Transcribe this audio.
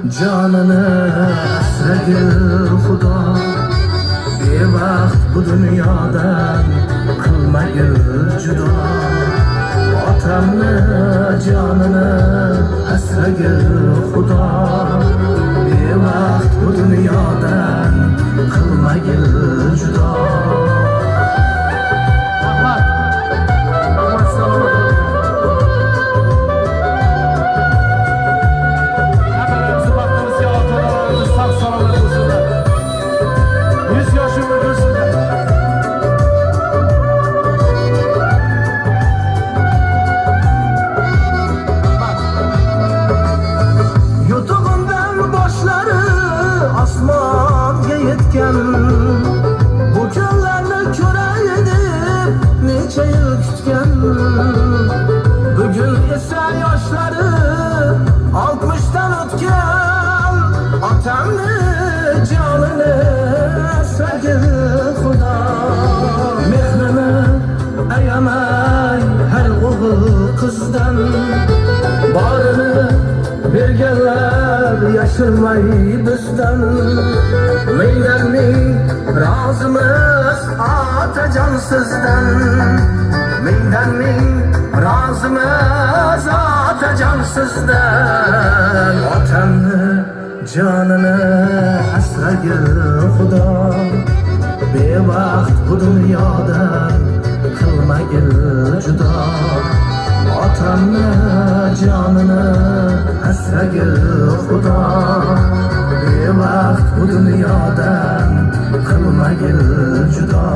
canını asragil Xudo. Bevaqt bu dunyodan qilmagil judo. Otamni canını asragil Xudo. Bevaqt bu dunyodan qilmagil judo. Osmonga yetgan bu kunlarni ko'ray deb necha yil kutgan. Bugun esa yoshlari 60dan o'tgan. Otamni jonini asragil Xudo. Mehrini ayamay har o'g'il qizdan. Borini berganlar yashirmay bizdan. Mingdan ming rozimiz otajon sizdan. Mingdan ming rozimiz otajon sizdan. Otamni jonini asragil Xudo. Bevaqt bu dunyodan qilmagil judo. Otamni jonini asragil Xudo. Bevaqt bu dunyodan qilmagil judo.